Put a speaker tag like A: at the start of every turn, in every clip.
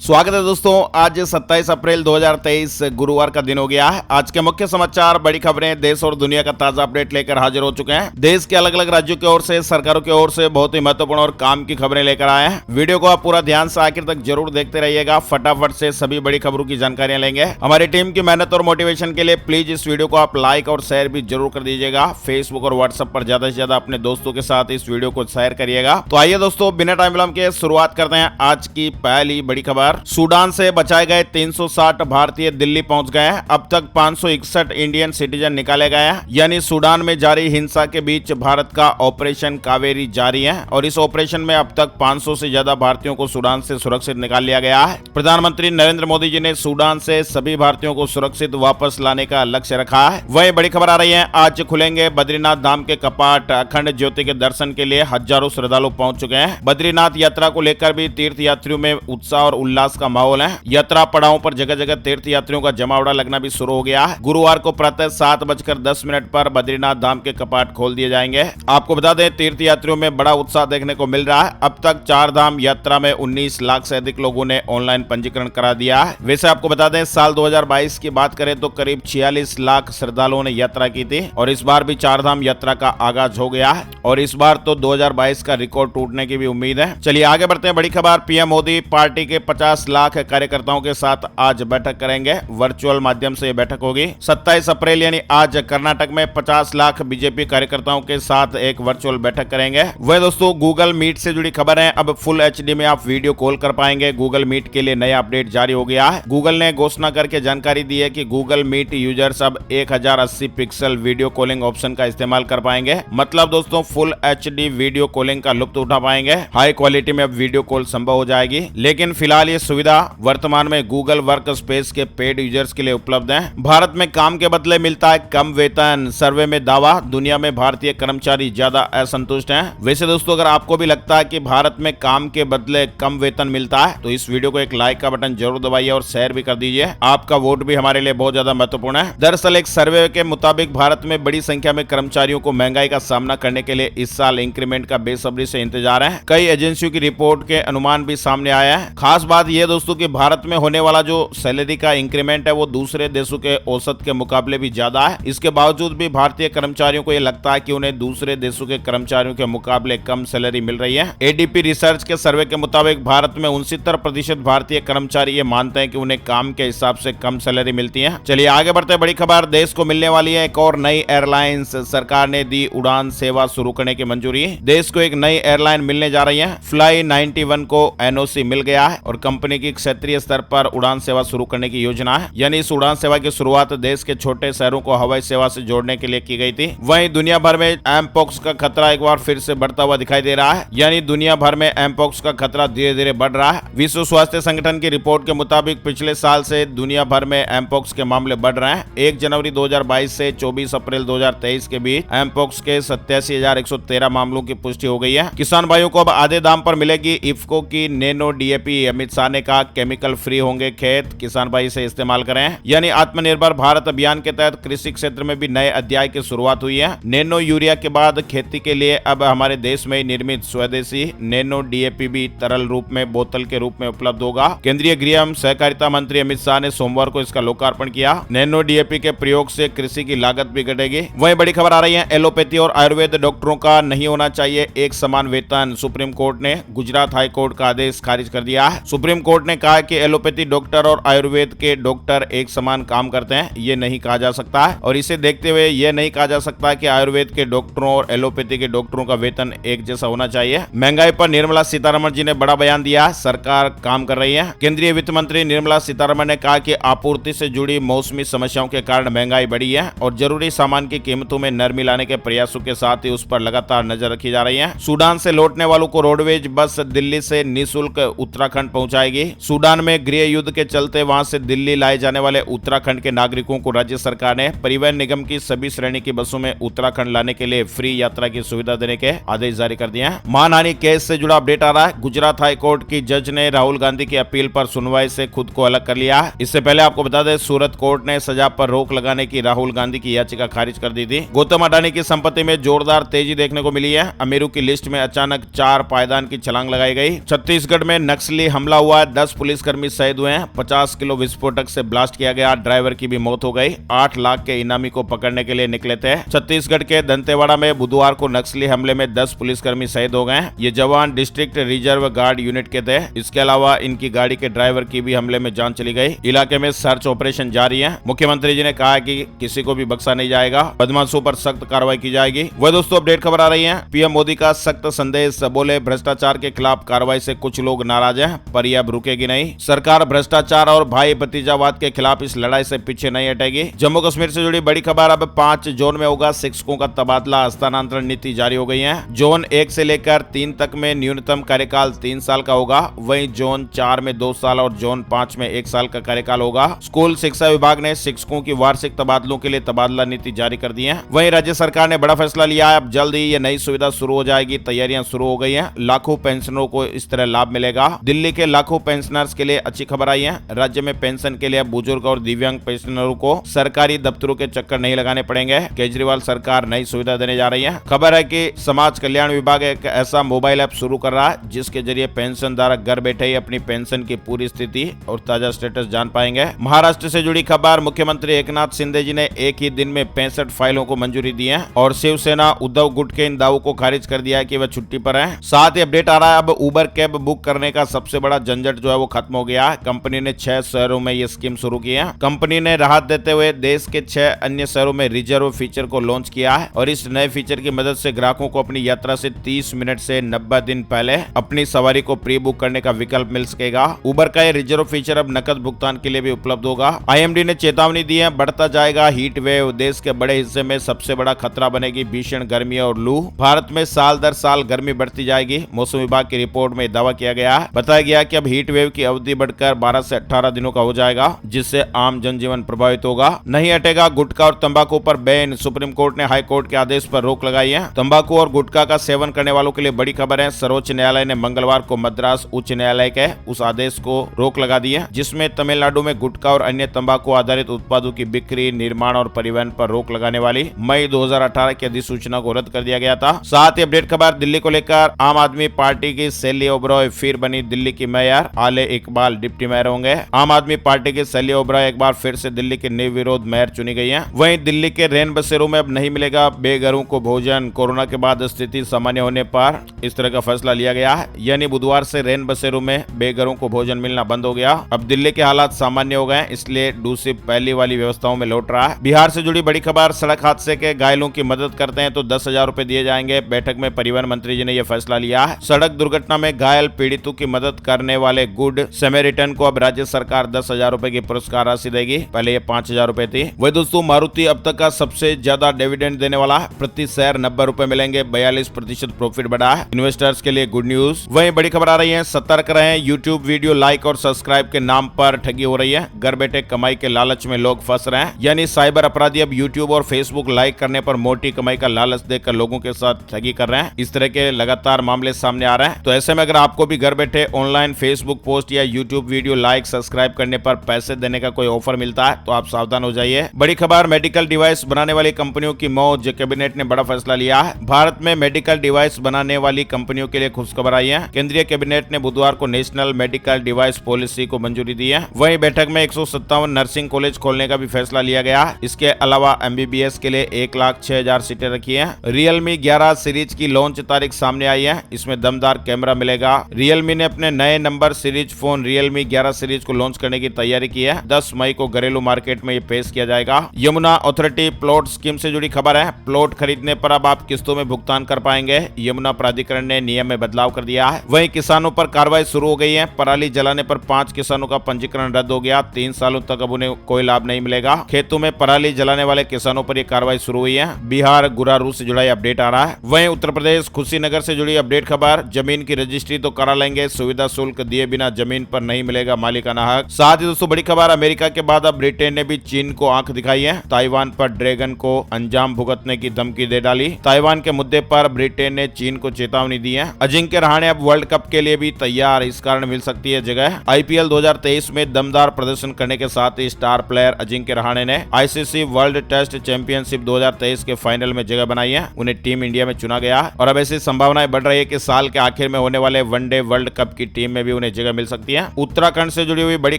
A: स्वागत है दोस्तों। आज 27 अप्रैल 2023 गुरुवार का दिन हो गया है। आज के मुख्य समाचार, बड़ी खबरें, देश और दुनिया का ताजा अपडेट लेकर हाजिर हो चुके हैं। देश के अलग अलग राज्यों की ओर से, सरकारों की ओर से बहुत ही महत्वपूर्ण और काम की खबरें लेकर आए हैं। वीडियो को आप पूरा ध्यान से आखिर तक जरूर देखते रहिएगा। फटाफट से सभी बड़ी खबरों की जानकारियां लेंगे। हमारी टीम की मेहनत और मोटिवेशन के लिए प्लीज इस वीडियो को आप लाइक और शेयर भी जरूर कर दीजिएगा। फेसबुक और व्हाट्सएप पर ज्यादा से ज्यादा अपने दोस्तों के साथ इस वीडियो को शेयर करिएगा। तो आइए दोस्तों, बिना टाइम विलंब के शुरुआत करते हैं आज की पहली बड़ी खबर। सूडान से बचाए गए 360 भारतीय दिल्ली पहुंच गए हैं। अब तक 561 इंडियन सिटीजन निकाले गए हैं। यानी सूडान में जारी हिंसा के बीच भारत का ऑपरेशन कावेरी जारी है और इस ऑपरेशन में अब तक 500 से ज्यादा भारतीयों को सूडान से सुरक्षित निकाल लिया गया है। प्रधानमंत्री नरेंद्र मोदी जी ने सूडान से सभी भारतीयों को सुरक्षित वापस लाने का लक्ष्य रखा है। वही बड़ी खबर आ रही है, आज खुलेंगे बद्रीनाथ धाम के कपाट। अखंड ज्योति के दर्शन के लिए हजारों श्रद्धालु पहुंच चुके हैं। बद्रीनाथ यात्रा को लेकर भी तीर्थ यात्रियों में उत्साह और उल्लास का माहौल है। यात्रा पड़ावों पर जगह जगह तीर्थ यात्रियों का जमावड़ा लगना भी शुरू हो गया है। गुरुवार को प्रातः 7:10 पर बद्रीनाथ धाम के कपाट खोल दिए जाएंगे। आपको बता दें, तीर्थ यात्रियों में बड़ा उत्साह देखने को मिल रहा है। अब तक 4 धाम यात्रा में 19 लाख से अधिक लोगों ने ऑनलाइन पंजीकरण करा दिया है। वैसे आपको बता दें, साल 2022 की बात करें तो करीब 46 लाख श्रद्धालुओं ने यात्रा की थी और इस बार भी 4 धाम यात्रा का आगाज हो गया है और इस बार तो 2022 का रिकॉर्ड टूटने की भी उम्मीद है। चलिए आगे बढ़ते हैं। बड़ी खबर, पीएम मोदी पार्टी के 50 लाख कार्यकर्ताओं के साथ आज बैठक करेंगे। वर्चुअल माध्यम से बैठक होगी। 27 अप्रैल यानी आज कर्नाटक में 50 लाख बीजेपी कार्यकर्ताओं के साथ एक वर्चुअल बैठक करेंगे। वह दोस्तों, गूगल मीट से जुड़ी खबर है। अब फुल एचडी में आप वीडियो कॉल कर पाएंगे। गूगल मीट के लिए नया अपडेट जारी हो गया है। गूगल ने घोषणा करके जानकारी दी है कि गूगल मीट यूजर्स अब 1080 पिक्सल वीडियो कॉलिंग ऑप्शन का इस्तेमाल कर पाएंगे। मतलब दोस्तों, फुल एचडी वीडियो कॉलिंग का लुत्फ उठा पाएंगे। हाई क्वालिटी में अब वीडियो कॉल संभव हो जाएगी। लेकिन फिलहाल ये सुविधा वर्तमान में गूगल वर्क स्पेस के पेड यूजर्स के लिए उपलब्ध है। भारत में काम के बदले मिलता है कम वेतन, सर्वे में दावा। दुनिया में भारतीय कर्मचारी ज्यादा असंतुष्ट हैं। वैसे दोस्तों, अगर आपको भी लगता है कि भारत में काम के बदले कम वेतन मिलता है तो इस वीडियो को एक लाइक का बटन जरूर दबाइए और शेयर भी कर दीजिए। आपका वोट भी हमारे लिए बहुत ज्यादा महत्वपूर्ण है। दरअसल एक सर्वे के मुताबिक भारत में बड़ी संख्या में कर्मचारियों को महंगाई का सामना करने के लिए इस साल इंक्रीमेंट का बेसब्री से इंतजार है। कई एजेंसियों की रिपोर्ट के अनुमान भी सामने आया है। खास बात यह दोस्तों कि भारत में होने वाला जो सैलरी का इंक्रीमेंट है वो दूसरे देशों के औसत के मुकाबले भी ज्यादा है। इसके बावजूद भी भारतीय कर्मचारियों को यह लगता है कि उन्हें दूसरे देशों के कर्मचारियों के मुकाबले कम सैलरी मिल रही है। एडीपी रिसर्च के सर्वे के मुताबिक भारत में 69% भारतीय कर्मचारी ये मानते हैं कि उन्हें काम के हिसाब से कम सैलरी मिलती है। चलिए आगे बढ़ते हैं। बड़ी खबर, देश को मिलने वाली है एक और नई एयरलाइंस। सरकार ने दी उड़ान सेवा शुरू करने की मंजूरी। देश को एक नई एयरलाइन मिलने जा रही है। फ्लाई 91 को एनओसी मिल गया है और कंपनी की क्षेत्रीय स्तर पर उड़ान सेवा शुरू करने की योजना है। यानी इस उड़ान सेवा की शुरुआत देश के छोटे शहरों को हवाई सेवा से जोड़ने के लिए की गई थी। वहीं दुनिया भर में एमपॉक्स का खतरा एक बार फिर से बढ़ता हुआ दिखाई दे रहा है। यानी दुनिया भर में एमपॉक्स का खतरा धीरे धीरे बढ़ रहा है। विश्व स्वास्थ्य संगठन की रिपोर्ट के मुताबिक पिछले साल से दुनिया भर में एमपॉक्स के मामले बढ़ रहे हैं। 1 जनवरी 2022 से 24 अप्रैल 2023 के बीच एमपॉक्स के 87,113 मामलों की पुष्टि हो गई है। किसान भाइयों को अब आधे दाम पर मिलेगी इफ्को की नैनो डीएपी। अमित शाह ने कहा, केमिकल फ्री होंगे खेत, किसान भाई से इस्तेमाल करें। यानी आत्मनिर्भर भारत अभियान के तहत कृषि क्षेत्र में भी नए अध्याय की शुरुआत हुई है। नैनो यूरिया के बाद खेती के लिए अब हमारे देश में निर्मित स्वदेशी नैनो डीएपी भी तरल रूप में बोतल के रूप में उपलब्ध होगा। केंद्रीय गृह एवं सहकारिता मंत्री अमित शाह ने सोमवार को इसका लोकार्पण किया। नैनो डीएपी के प्रयोग से कृषि की लागत भी घटेगी। वहीं बड़ी खबर आ रही है, एलोपैथी और आयुर्वेद डॉक्टरों का नहीं होना चाहिए एक समान वेतन। सुप्रीम कोर्ट ने गुजरात हाई कोर्ट का आदेश खारिज कर दिया है। सुप्रीम कोर्ट ने कहा कि एलोपैथी डॉक्टर और आयुर्वेद के डॉक्टर एक समान काम करते हैं, ये नहीं कहा जा सकता है। और इसे देखते हुए यह नहीं कहा जा सकता कि आयुर्वेद के डॉक्टरों और एलोपैथी के डॉक्टरों का वेतन एक जैसा होना चाहिए। महंगाई पर निर्मला सीतारमण जी ने बड़ा बयान दिया। सरकार काम कर रही है। केंद्रीय वित्त मंत्री निर्मला सीतारमण ने कहा कि आपूर्ति से जुड़ी मौसमी समस्याओं के कारण महंगाई बढ़ी है और जरूरी सामान की कीमतों में नरमी लाने के प्रयासों के साथ ही उस पर लगातार नजर रखी जा रही है। सूडान से लौटने वालों को रोडवेज बस दिल्ली से निःशुल्क उत्तराखंड पहुंचाएगी। सूडान में गृह युद्ध के चलते वहां से दिल्ली लाए जाने वाले उत्तराखंड के नागरिकों को राज्य सरकार ने परिवहन निगम की सभी श्रेणी की बसों में उत्तराखंड लाने के लिए फ्री यात्रा की सुविधा देने के आदेश जारी कर दिए हैं। मानहानि केस से जुड़ा अपडेट आ रहा है। गुजरात हाई कोर्ट की जज ने राहुल गांधी की अपील पर सुनवाई से खुद को अलग कर लिया है। इससे पहले आपको बता दें, सूरत कोर्ट ने सजा पर रोक लगाने की राहुल गांधी की याचिका खारिज कर दी थी। गौतम अडानी की संपत्ति में जोरदार तेजी देखने को मिली है। अमीरों की लिस्ट में अचानक 4 पायदान की छलांग लगाई गई। छत्तीसगढ़ में नक्सली हमला हुआ है, 10 पुलिसकर्मी शहीद हुए हैं, 50 किलो विस्फोटक से ब्लास्ट किया गया, ड्राइवर की भी मौत हो गई। 8 लाख के इनामी को पकड़ने के लिए निकले थे। छत्तीसगढ़ के दंतेवाड़ा में बुधवार को नक्सली हमले में 10 पुलिसकर्मी शहीद हो गए। ये जवान डिस्ट्रिक्ट रिजर्व गार्ड यूनिट के थे। इसके अलावा इनकी गाड़ी के ड्राइवर की भी हमले में जान चली गई। इलाके में सर्च ऑपरेशन जारी है। मुख्यमंत्री जी ने कहा कि किसी को भी बख्शा नहीं जाएगा, बदमाशों पर सख्त कार्रवाई की जाएगी। वह दोस्तों अपडेट खबर आ रही है, पीएम मोदी का सख्त संदेश, बोले भ्रष्टाचार के खिलाफ कार्रवाई से कुछ लोग नाराज हैं, पर यह अब रुकेगी नहीं। सरकार भ्रष्टाचार और भाई भतीजावाद के खिलाफ इस लड़ाई से पीछे नहीं हटेगी। जम्मू कश्मीर से जुड़ी बड़ी खबर, अब 5 जोन में होगा शिक्षकों का तबादला, हस्तांतरण नीति जारी हो गई है। जोन 1 से लेकर 3 तक में न्यूनतम कार्यकाल 3 साल का होगा, वहीं जोन 4 में 2 साल और जोन 5 में 1 साल का कार्यकाल होगा। स्कूल शिक्षा विभाग ने शिक्षकों की वार्षिक तबादलों के लिए तबादला नीति जारी कर दी है। वहीं राज्य सरकार ने बड़ा फैसला लिया है, अब जल्द ही ये नई सुविधा शुरू हो जाएगी। तैयारियां शुरू हो गई हैं, लाखों पेंशनरों को इस तरह लाभ मिलेगा। दिल्ली के लाखों पेंशनर्स के लिए अच्छी खबर आई है। राज्य में पेंशन के लिए बुजुर्ग और दिव्यांग पेंशनरों को सरकारी दफ्तरों के चक्कर नहीं लगाने पड़ेंगे। केजरीवाल सरकार नई सुविधा देने जा रही है। खबर है कि समाज कल्याण विभाग एक ऐसा मोबाइल ऐप शुरू कर रहा है जिसके जरिए पेंशन धारक घर बैठे ही अपनी पेंशन की पूरी स्थिति और ताजा स्टेटस जान पाएंगे। महाराष्ट्र से जुड़ी खबर, मुख्यमंत्री एकनाथ शिंदे जी ने एक ही दिन में 65 फाइलों को मंजूरी दी है और शिवसेना उद्धव गुट के इन दावों को खारिज कर दिया है कि वह छुट्टी पर है। साथ ही अपडेट आ रहा है, अब उबर कैब बुक करने का सबसे बड़ा झंझट जो है वो खत्म हो गया है। कंपनी ने 6 शहरों में ये स्कीम शुरू की है। कंपनी ने राहत देते हुए देश के 6 अन्य शहरों में रिजर्व फीचर को लॉन्च किया है और इस नए फीचर की मदद से ग्राहकों को अपनी यात्रा से 30 मिनट से 90 दिन पहले अपनी सवारी को प्री बुक करने का विकल्प मिल सकेगा। उबर का ये रिजर्व फीचर अब नकद भुगतान के लिए भी उपलब्ध होगा। आईएमडी ने चेतावनी दी है, बढ़ता जाएगा हीट वेव, देश के बड़े हिस्से में सबसे बड़ा खतरा बनेगी भीषण गर्मी और लू। भारत में साल दर साल गर्मी बढ़ती जाएगी। मौसम विभाग की रिपोर्ट में दावा किया गया है। बताया गया कि अब हीट वेव की अवधि बढ़कर 12 से 18 दिनों का हो जाएगा, जिससे आम जनजीवन प्रभावित होगा। नहीं हटेगा गुटखा और तंबाकू पर बैन, सुप्रीम कोर्ट ने हाई कोर्ट के आदेश पर रोक लगाई है। तंबाकू और गुटखा का सेवन करने वालों के लिए बड़ी खबर है। सर्वोच्च न्यायालय ने मंगलवार को मद्रास उच्च न्यायालय के उस आदेश को रोक लगा दी है जिसमें तमिलनाडु में गुटखा और अन्य तंबाकू आधारित उत्पादों की बिक्री, निर्माण और परिवहन पर रोक लगाने वाली मई 2018 की अधिसूचना को रद्द कर दिया गया था। साथ ही अपडेट खबर, दिल्ली को लेकर आम आदमी पार्टी की शैली ओबरॉय फिर बनी दिल्ली की मेयर, आले इकबाल डिप्टी मेयर होंगे। आम आदमी पार्टी की शैली ओबरॉय एक बार फिर से दिल्ली के निर्विरोध मेयर चुनी गई है। वहीं दिल्ली के रैन बसेरों में अब नहीं मिलेगा बेघरों को भोजन। कोरोना के बाद स्थिति सामान्य होने पर इस तरह का फैसला लिया गया है, यानी बुधवार से रैन बसेरों में बेघरों को भोजन मिलना बंद हो गया। अब दिल्ली के हालात सामान्य हो गए, इसलिए दूसरी पहली वाली व्यवस्थाओं में लौट रहा है। बिहार से जुड़ी बड़ी खबर, सड़क हादसे के घायलों की मदद करते हैं तो 10,000 रुपए दिए जाएंगे। बैठक में परिवहन मंत्री जी ने यह फैसला लिया है। सड़क दुर्घटना में घायल पीड़ितों की मदद करने वाले गुड समेरिटन को अब राज्य सरकार 10,000 रुपए की पुरस्कार राशि देगी। पहले ये 5,000 रुपए थी। वही दोस्तों मारुति अब तक का सबसे ज्यादा डिविडेंड देने वाला है, प्रति शेयर 90 रुपए मिलेंगे, 42% प्रॉफिट बढ़ा है। इन्वेस्टर्स के लिए गुड न्यूज। वहीं बड़ी खबर आ रही है, सतर्क रहें, यूट्यूब वीडियो लाइक और सब्सक्राइब के नाम पर ठगी हो रही है। घर बैठे कमाई के लालच में लोग फंस रहे हैं, यानी साइबर अपराधी अब यूट्यूब और फेसबुक लाइक करने पर मोटी कमाई का लालच देकर लोगों के साथ ठगी कर रहे हैं। इस तरह के लगातार मामले सामने आ रहे हैं। तो ऐसे में अगर आपको भी घर बैठे ऑनलाइन फेसबुक पोस्ट या यूट्यूब वीडियो लाइक सब्सक्राइब करने पर पैसे देने का कोई ऑफर मिलता है तो आप सावधान हो जाइए। बड़ी खबर, मेडिकल डिवाइस बनाने वाली कंपनियों की मौज, कैबिनेट ने बड़ा फैसला लिया है। भारत में मेडिकल डिवाइस बनाने वाली कंपनियों के लिए खुशखबर आई है। केंद्रीय कैबिनेट ने बुधवार को नेशनल मेडिकल डिवाइस पॉलिसी को मंजूरी दी है। वहीं बैठक में 157 नर्सिंग कॉलेज खोलने का भी फैसला लिया गया। इसके अलावा एमबीबीएस के लिए 1,06,000 सीटें रखी है। रियलमी 11 सीरीज की लॉन्च तारीख सामने आई है। इसमें दमदार कैमरा मिलेगा। रियलमी ने अपने नए number series phone Realme 11 series को लॉन्च करने की तैयारी की है। 10 मई को घरेलू मार्केट में ये पेश किया जाएगा। यमुना अथॉरिटी प्लॉट स्कीम से जुड़ी खबर है। प्लॉट खरीदने पर अब आप किस्तों में भुगतान कर पाएंगे। यमुना प्राधिकरण ने नियम में बदलाव कर दिया है। वहीं किसानों पर कार्रवाई शुरू हो गई है। पराली जलाने पर 5 किसानों का पंजीकरण रद्द हो गया। 3 सालों तक अब उन्हें कोई लाभ नहीं मिलेगा। खेतों में पराली जलाने वाले किसानों पर यह कार्रवाई शुरू हुई है। बिहार गुरारू से जुड़ा अपडेट आ रहा है। वहीं उत्तर प्रदेश कुशीनगर से जुड़ी अपडेट खबर, जमीन की रजिस्ट्री तो करा लेंगे, सुविधा शुल्क दिए बिना जमीन पर नहीं मिलेगा मालिकाना हक। साथ ही दोस्तों बड़ी खबर, अमेरिका के बाद अब ब्रिटेन ने भी चीन को आंख दिखाई है। ताइवान पर ड्रैगन को अंजाम भुगतने की धमकी दे डाली। ताइवान के मुद्दे पर ब्रिटेन ने चीन को चेतावनी दी है। अजिंक्य रहाणे अब वर्ल्ड कप के लिए भी तैयार, इस कारण मिल सकती है जगह। आईपीएल 2023 में दमदार प्रदर्शन करने के साथ ही स्टार प्लेयर अजिंक्य रहाणे ने आईसीसी वर्ल्ड टेस्ट चैंपियनशिप 2023 के फाइनल में जगह बनाई है। उन्हें टीम इंडिया में चुना गया और अब ऐसी संभावनाएं बढ़ रही है कि साल के आखिर में होने वाले वनडे वर्ल्ड कप की टीम में भी उन्हें जगह मिल सकती है। उत्तराखंड से जुड़ी हुई बड़ी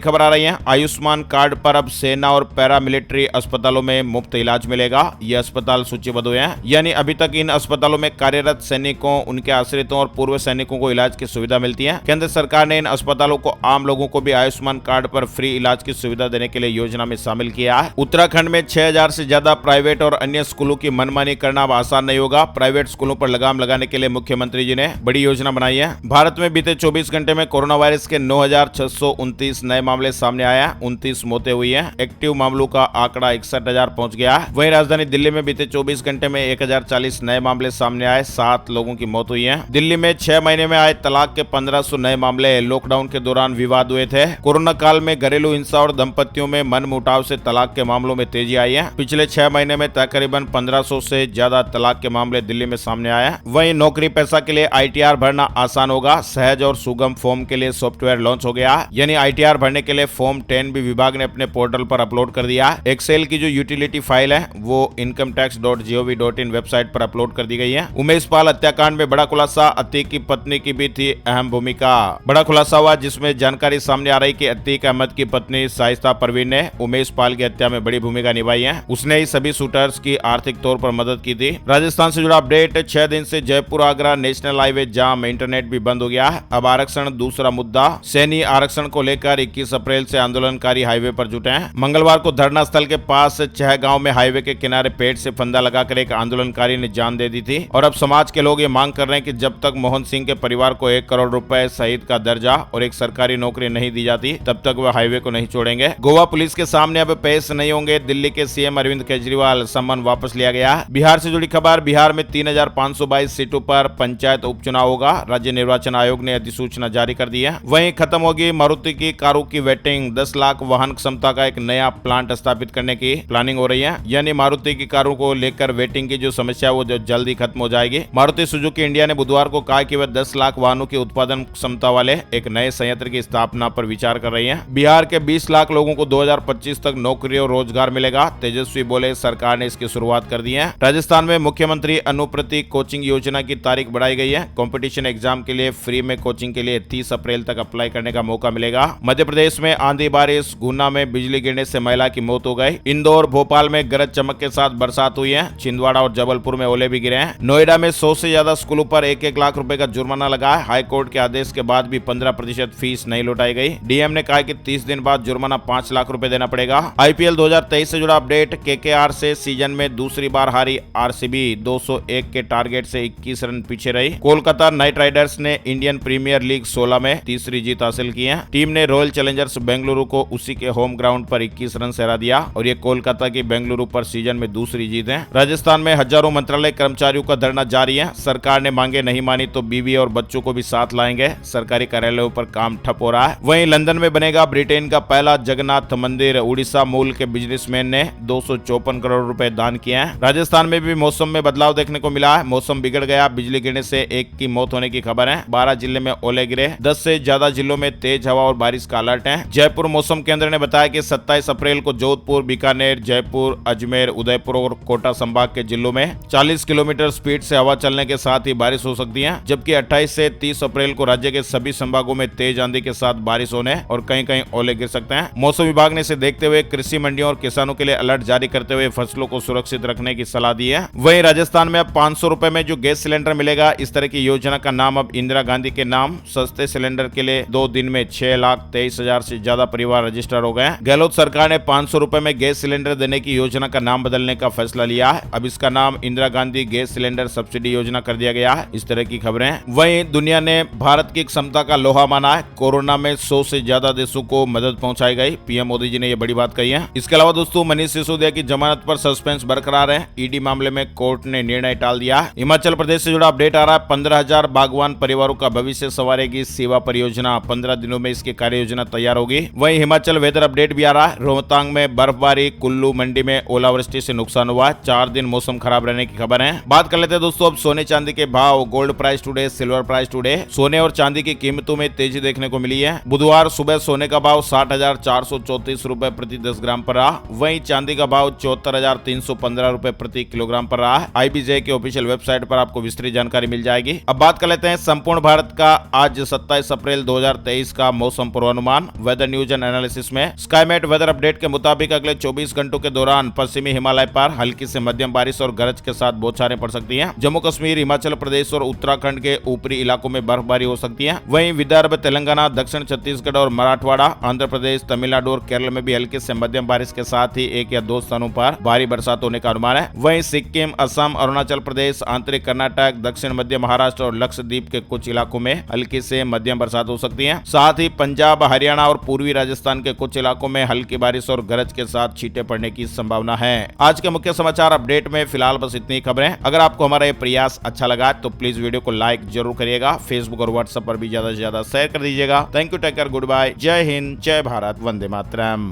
A: खबर आ रही है। आयुष्मान कार्ड पर अब सेना और पैरामिलिट्री अस्पतालों में मुफ्त इलाज मिलेगा। ये अस्पताल सूचीबद्ध हुए हैं, यानी अभी तक इन अस्पतालों में कार्यरत सैनिकों, उनके आश्रितों और पूर्व सैनिकों को इलाज की सुविधा मिलती है। केंद्र सरकार ने इन अस्पतालों को आम लोगों को भी आयुष्मान कार्ड पर फ्री इलाज की सुविधा देने के लिए योजना में शामिल किया है। उत्तराखंड में 6000 से ज्यादा प्राइवेट और अन्य स्कूलों की मनमानी करना अब आसान नहीं होगा। प्राइवेट स्कूलों पर लगाम लगाने के लिए मुख्यमंत्री जी ने बड़ी योजना बनाई है। भारत में बीते 24 घंटे में कोरोना वायरस के 9629 नए मामले सामने आए हैं। 29 मौतें हुई हैं। एक्टिव मामलों का आंकड़ा 61,000 पहुंच गया है। वहीं राजधानी दिल्ली में बीते 24 घंटे में 1040 नए मामले सामने आए। 7 लोगों की मौत हुई है। दिल्ली में 6 महीने में आए तलाक के 1500 नए मामले। लॉकडाउन के दौरान विवाद हुए थे। कोरोना काल में घरेलू हिंसा और दंपतियों में मनमुटाव से तलाक के मामलों में तेजी आई है। पिछले 6 महीने में तकरीबन 1500 से ज्यादा तलाक के मामले दिल्ली में सामने आए हैं। वहीं नौकरी पेशा के लिए ITR भरना आसान होगा। सहज और सुगम फॉर्म के लिए सॉफ्टवेयर लॉन्च हो गया है, यानी ITR भरने के लिए फॉर्म 10 भी विभाग ने अपने पोर्टल पर अपलोड कर दिया है। एक्सेल की जो यूटिलिटी फाइल है वो incometax.gov.in वेबसाइट पर अपलोड कर दी गई है। उमेश पाल हत्याकांड में बड़ा खुलासा। अतीक की पत्नी की भी थी अहम भूमिका। बड़ा खुलासा हुआ जिसमें जानकारी सामने आ रही कि अतीक अहमद की पत्नी शाइस्ता परवीन ने उमेश पाल की हत्या में बड़ी भूमिका निभाई है। उसने ही सभी शूटर्स की आर्थिक तौर पर मदद की थी। राजस्थान से जुड़ा अपडेट। 6 दिन से जयपुर आगरा नेशनल हाईवे जाम, इंटरनेट भी बंद हो गया है। अब आरक्षण दूसरा मुद्दा। सैनी आरक्षण को लेकर 21 अप्रैल से आंदोलनकारी हाईवे पर जुटे हैं। मंगलवार को धरना स्थल के पास चहगांव में हाईवे के किनारे पेड़ से फंदा लगाकर एक आंदोलनकारी ने जान दे दी थी। और अब समाज के लोग ये मांग कर रहे हैं कि जब तक मोहन सिंह के परिवार को 1 करोड़ रुपए शहीद का दर्जा और एक सरकारी नौकरी नहीं दी जाती, तब तक वह हाईवे को नहीं छोड़ेंगे। गोवा पुलिस के सामने अब पेश नहीं होंगे दिल्ली के सीएम अरविंद केजरीवाल। सम्मान वापस लिया गया। बिहार से जुड़ी खबर। बिहार में 3522 सीटों पर पंचायत उपचुनाव होगा। राज्य निर्वाचन आयोग ने अधिसूचना जारी कर दी है। वहीं खत्म होगी मारुति की कारों की वेटिंग। 10 लाख वाहन क्षमता का एक नया प्लांट स्थापित करने की प्लानिंग हो रही है, यानी मारुति की कारों को लेकर वेटिंग की जो समस्या वो जो जल्दी खत्म हो जाएगी। मारुति सुजुकी इंडिया ने बुधवार को कहा कि वह 10 लाख वाहनों की उत्पादन क्षमता वाले एक नए संयंत्र की स्थापना पर विचार कर रही है। बिहार के 20 लाख लोगों को 2025 तक नौकरी और रोजगार मिलेगा। तेजस्वी बोले सरकार ने इसकी शुरुआत कर दी है। राजस्थान में मुख्यमंत्री अनुप्रति कोचिंग योजना की तारीख बढ़ाई गई है। कंपटीशन एग्जाम के लिए फ्री में कोचिंग के लिए 30 अप्रैल तक अप्लाई करने का मौका मिलेगा। मध्य प्रदेश में आंधी बारिश। गुना में बिजली गिरने से महिला की मौत हो गई। इंदौर भोपाल में गरज चमक के साथ बरसात हुई है। छिंदवाड़ा और जबलपुर में ओले भी गिरे हैं। नोएडा में 100 से ज्यादा स्कूलों पर 1-1 लाख रुपए का जुर्माना लगा है। हाईकोर्ट के आदेश के बाद भी 15% फीस नहीं लौटाई गई। डीएम ने कहा कि 30 दिन बाद जुर्माना 5 लाख रुपए देना पड़ेगा। IPL 2023 से जुड़ा अपडेट। KKR से सीजन में दूसरी बार हारी RCB 201 के टारगेट से 21 रन पीछे रही। कोलकाता नाइट राइडर्स ने इंडियन प्रीमियर लीग 16 में तीसरी जीत हासिल की है। टीम ने रॉयल चैलेंजर्स बेंगलुरु को उसी के होम ग्राउंड पर 21 रन से हरा दिया और ये कोलकाता की बेंगलुरु पर सीजन में दूसरी जीत है। राजस्थान में हजारों मंत्रालय कर्मचारियों का धरना जारी है। सरकार ने मांगे नहीं मानी तो बीवी और बच्चों को भी साथ लाएंगे। सरकारी कार्यालयों पर काम ठप हो रहा है। वहीं लंदन में बनेगा ब्रिटेन का पहला जगन्नाथ मंदिर। उड़ीसा मूल के बिजनेसमैन ने 254 करोड़ रुपए दान किए हैं। राजस्थान में भी मौसम में बदलाव देखने को मिला है। मौसम बिगड़ गया। बिजली गिरने से एक की मौत होने की खबर है। 12 जिले में ओले गिरे। 10 से ज्यादा जिलों में तेज हवा और बारिश का अलर्ट है। जयपुर मौसम केंद्र ने बताया कि 27 अप्रैल को जोधपुर, बीकानेर, जयपुर, अजमेर, उदयपुर और कोटा संभाग के जिलों में 40 किलोमीटर स्पीड से हवा चलने के साथ ही बारिश हो सकती है। जबकि 28 से 30 अप्रैल को राज्य के सभी संभागों में तेज आंधी के साथ बारिश होने और कहीं कहीं ओले गिर सकते हैं। मौसम विभाग ने इसे देखते हुए कृषि मंडियों और किसानों के लिए अलर्ट जारी करते हुए फसलों को सुरक्षित रखने की सलाह दी है। वहीं राजस्थान में अब 500 रुपए में जो गैस सिलेंडर मिलेगा, इस तरह की योजना का नाम अब इंदिरा गांधी के नाम। सस्ते सिलेंडर के लिए 2 दिन में 6,23,000 से ज्यादा परिवार रजिस्टर हो गए। गहलोत सरकार ने 500 रुपए में गैस सिलेंडर देने की योजना का नाम बदलने का फैसला लिया है। अब इसका नाम Indira Gandhi gas cylinder subsidy योजना कर दिया गया है। इस तरह की खबरें। वहीं दुनिया ने भारत की क्षमता का लोहा माना है। कोरोना में 100 से ज्यादा देशों को मदद पहुंचाई गई। पीएम मोदी जी ने यह बड़ी बात कही है। इसके अलावा दोस्तों मनीष सिसोदिया की जमानत पर सस्पेंस बरकरार है। ईडी मामले में कोर्ट ने निर्णय टाल दिया। हिमाचल प्रदेश से जुड़ा अपडेट आ रहा है। 15,000 बागवान परिवारों का भविष्य संवारेगी सेवा परियोजना। 15 दिनों में इसकी कार्य योजना तैयार होगी। वहीं हिमाचल वेदर अपडेट भी आ रहा है। रोहतांग में बर्फबारी, कुल्लू मंडी में ओलावृष्टि से नुकसान हुआ। 4 दिन मौसम खराब रहने की खबर है। बात कर लेते हैं दोस्तों अब सोने चांदी के भाव। Gold price today, silver price today. सोने और चांदी की कीमतों में तेजी देखने को मिली है। बुधवार सुबह सोने का भाव 60,434 रुपए प्रति 10 ग्राम पर रहा। वहीं चांदी का भाव 74,315 रुपए प्रति किलोग्राम पर रहा है। IBJ के ऑफिशियल वेबसाइट पर आपको विस्तृत जानकारी मिल जाएगी। अब बात कर लेते हैं संपूर्ण भारत का आज 27 27 अप्रैल 2023 का मौसम पूर्वानुमान। वेदर न्यूज एंड एनालिसिस में स्काईमेट वेदर अपडेट के मुताबिक अगले 24 घंटों के दौरान पश्चिमी हिमालय पर हल्की से मध्यम बारिश और गरज के साथ बौछारें पड़ सकती हैं। जम्मू कश्मीर, हिमाचल प्रदेश और उत्तराखंड के ऊपरी इलाकों में बर्फबारी हो सकती है। वहीं विदर्भ, तेलंगाना, दक्षिण छत्तीसगढ़ और मराठवाड़ा, आंध्र प्रदेश, तमिलनाडु और केरल में भी हल्की से मध्यम बारिश के साथ ही 1 या 2 स्थानों पर भारी बरसात होने का अनुमान है। वहीं सिक्किम, असम, अरुणाचल प्रदेश, आंतरिक कर्नाटक, दक्षिण मध्य महाराष्ट्र और लक्षद्वीप के कुछ इलाकों में हल्की से मध्यम बरसात हो सकती है। साथ ही पंजाब, हरियाणा और पूर्वी राजस्थान के कुछ इलाकों में हल्की बारिश और गरज के साथ छींटे पड़ने की संभावना है। आज के मुख्य समाचार अपडेट में फिलहाल बस इतनी खबरें। अगर आपको हमारा ये प्रयास अच्छा लगा तो प्लीज वीडियो को लाइक जरूर करिएगा। फेसबुक और व्हाट्सएप पर भी ज्यादा से ज्यादा शेयर कर दीजिएगा। Thank you, take care, good bye, जय हिंद, जय भारत, वंदे मातरम।